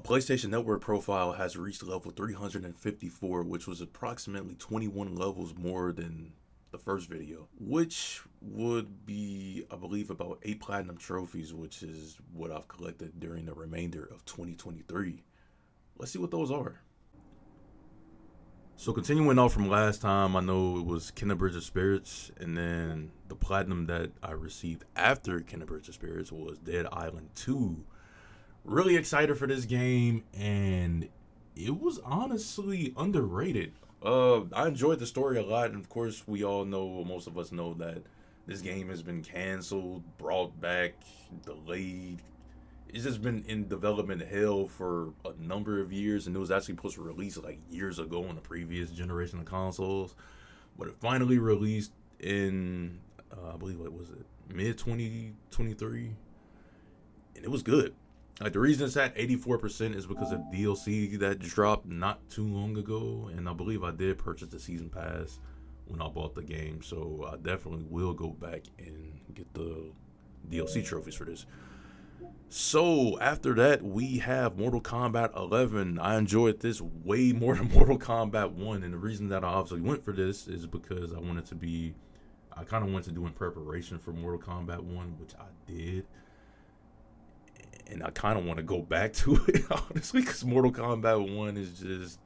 PlayStation Network profile has reached level 354, which was approximately 21 levels more than the first video, which would be, I believe, about 8 platinum trophies, which is what I've collected during the remainder of 2023. Let's see what those are. So continuing off from last time, I know it was Bridge of Spirits, and then the platinum that I received after Bridge of Spirits was Dead Island 2. Really excited for this game, and it was honestly underrated. I enjoyed the story a lot, and of course, we all know, most of us know, that this game has been canceled, brought back, delayed. It's just been in development hell for a number of years, and it was actually supposed to release like years ago on the previous generation of consoles, but it finally released in, I believe, what was it, mid 2023, and it was good. Like, the reason it's at 84% is because of DLC that dropped not too long ago, and I believe I did purchase the season pass when I bought the game, so I definitely will go back and get the DLC trophies for this. So after that, we have Mortal Kombat 11. I enjoyed this way more than Mortal Kombat 1, and the reason that I obviously went for this is because I kind of wanted to do in preparation for Mortal Kombat 1, which I did. And I kind of want to go back to it, honestly, because Mortal Kombat 1 is just,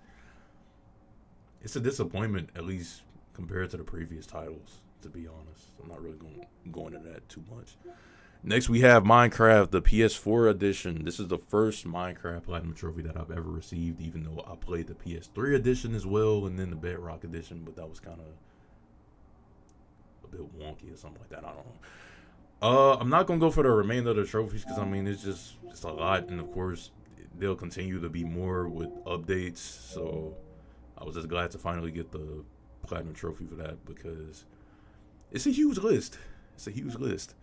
it's a disappointment, at least compared to the previous titles, to be honest. I'm not really going into that too much. Next, we have Minecraft, the PS4 edition. This is the first Minecraft Platinum Trophy that I've ever received, even though I played the PS3 edition as well, and then the Bedrock edition, but that was kind of a bit wonky or something like that. I don't know. I'm not gonna go for the remainder of the trophies because I mean it's a lot, and of course they'll continue to be more with updates. So I was just glad to finally get the platinum trophy for that because it's a huge list. It's a huge list.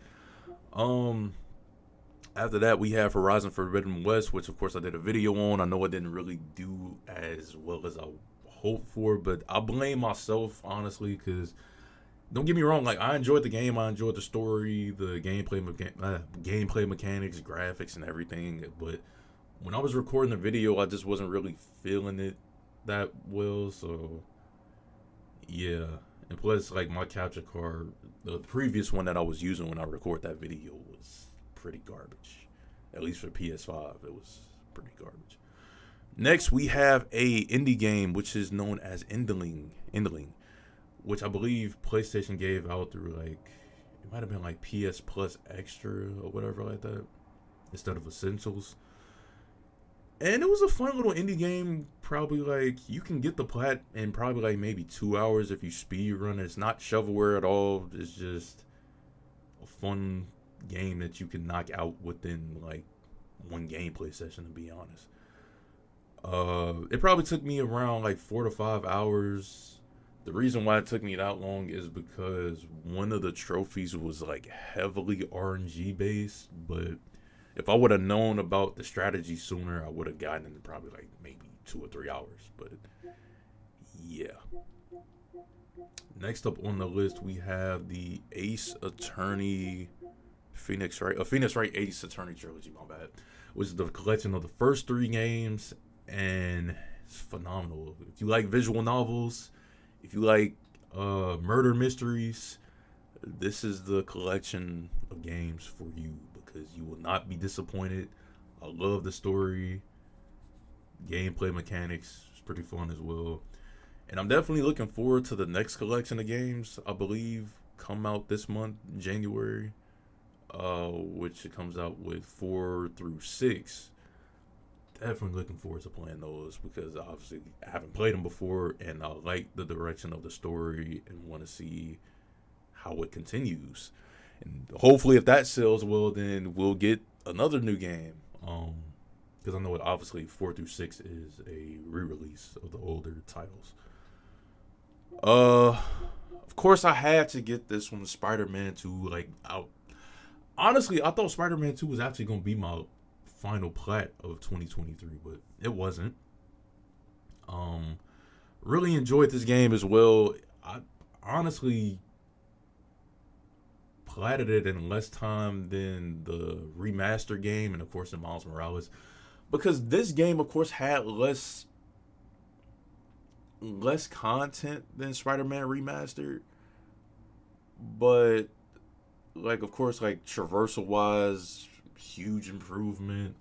After that we have Horizon Forbidden West, which of course I did a video on. I know I didn't really do as well as I hoped for, but I blame myself honestly because, don't get me wrong, like, I enjoyed the game, I enjoyed the story, the gameplay mechanics, graphics, and everything. But when I was recording the video, I just wasn't really feeling it that well. So yeah, and plus, like, my capture card, the previous one that I was using when I record that video, was pretty garbage. At least for PS5, it was pretty garbage. Next, we have a indie game which is known as Endling, which I believe PlayStation gave out through, like, it might have been like PS Plus Extra or whatever like that, instead of Essentials. And it was a fun little indie game. Probably, like, you can get the plat in probably like maybe 2 hours if you speed run it. It's not shovelware at all. It's just a fun game that you can knock out within like one gameplay session, to be honest. It probably took me around like 4 to 5 hours. The reason why it took me that long is because one of the trophies was like heavily RNG based, but if I would have known about the strategy sooner, I would have gotten it in probably like maybe 2 or 3 hours. But yeah. Next up on the list, we have the Ace Attorney Phoenix Wright Ace Attorney Trilogy, my bad, which is the collection of the first 3 games, and it's phenomenal. If you like visual novels, if you like murder mysteries, this is the collection of games for you because you will not be disappointed. I love the story. Gameplay mechanics is pretty fun as well. And I'm definitely looking forward to the next collection of games, I believe, come out this month, January, which it comes out with 4 through 6. Definitely looking forward to playing those because obviously I haven't played them before, and I like the direction of the story and want to see how it continues. And hopefully, if that sells well, then we'll get another new game. Because I know it obviously 4 through 6 is a re-release of the older titles. Of course, I had to get this one, Spider-Man 2. Like, honestly, I thought Spider-Man 2 was actually gonna be my final plat of 2023, but it wasn't. Really enjoyed this game as well. I honestly platted it in less time than the remaster game, and of course in Miles Morales. because this game, of course, had less content than Spider-Man Remastered, but like, of course, like traversal wise, huge improvement.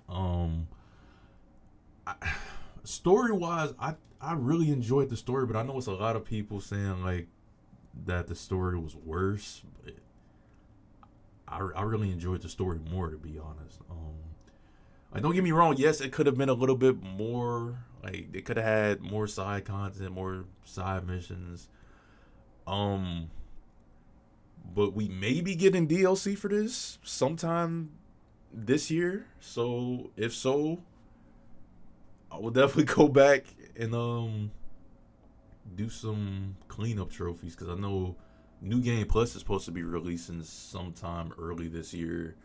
Story wise, I really enjoyed the story, but I know it's a lot of people saying like that the story was worse. But I really enjoyed the story more, to be honest. Like, don't get me wrong. Yes, it could have been a little bit more. Like, they could have had more side content, more side missions. But we may be getting DLC for this sometime this year. So if so, I will definitely go back and do some cleanup trophies, because I know New Game Plus is supposed to be releasing sometime early this year.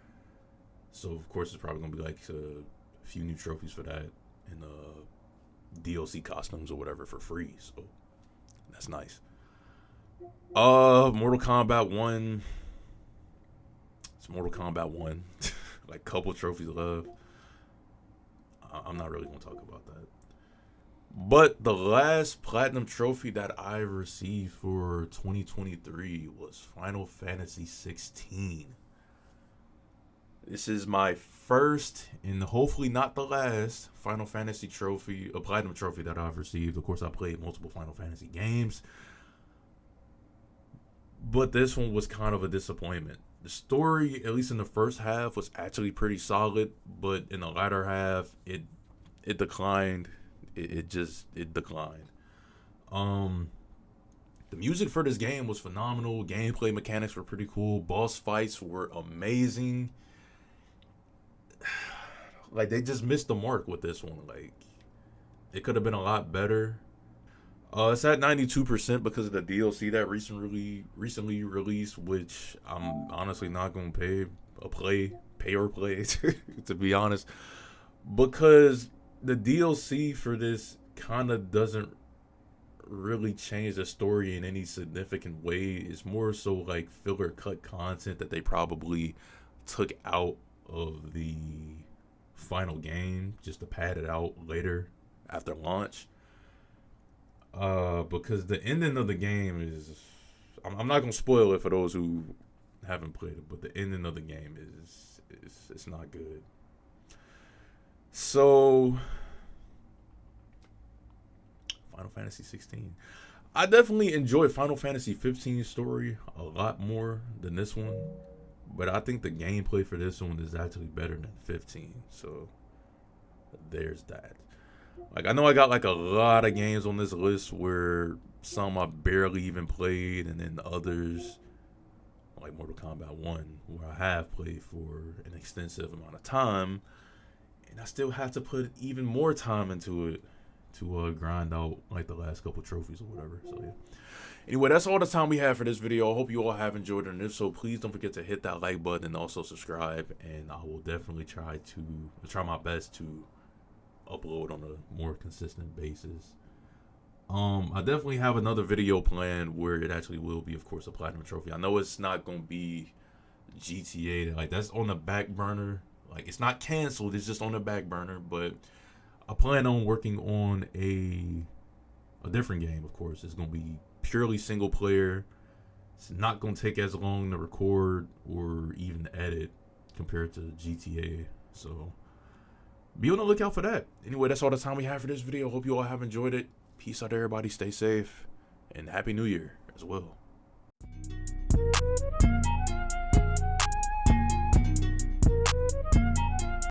So of course it's probably gonna be like a few new trophies for that, and DLC costumes or whatever for free. So that's nice. Mortal Kombat 1. It's Mortal Kombat 1. Like, couple trophies left. I'm not really gonna talk about that. But the last platinum trophy that I received for 2023 was Final Fantasy 16. This is my first, and hopefully not the last, Final Fantasy trophy, a platinum trophy that I've received. Of course, I played multiple Final Fantasy games, but this one was kind of a disappointment. The story, at least in the first half, was actually pretty solid, but in the latter half, it declined. It declined. The music for this game was phenomenal. Gameplay mechanics were pretty cool. Boss fights were amazing. Like, they just missed the mark with this one. Like, it could have been a lot better. It's at 92% because of the DLC that recently released, which I'm honestly not gonna pay or play, to be honest, because the DLC for this kind of doesn't really change the story in any significant way. It's more so like filler cut content that they probably took out of the final game just to pad it out later after launch. Because the ending of the game is, I'm not gonna spoil it for those who haven't played it, but the ending of the game is it's not good. So, Final Fantasy 16. I definitely enjoyed Final Fantasy 15's story a lot more than this one, but I think the gameplay for this one is actually better than 15. So, there's that. Like, I know I got like a lot of games on this list where some I barely even played, and then the others, like Mortal Kombat 1, where I have played for an extensive amount of time, and I still have to put even more time into it to grind out like the last couple trophies or whatever. So yeah. Anyway, that's all the time we have for this video. I hope you all have enjoyed it, and if so, please don't forget to hit that like button and also subscribe. And I will definitely try my best to upload on a more consistent basis. I definitely have another video planned where it actually will be, of course, a platinum trophy. I know it's not gonna be GTA, like that's on the back burner. Like, it's not canceled, it's just on the back burner. But I plan on working on a different game. Of course, it's gonna be purely single player. It's not gonna take as long to record or even edit compared to GTA. So be on the lookout for that. Anyway, that's all the time we have for this video. Hope you all have enjoyed it. Peace out, everybody. Stay safe. And Happy New Year as well.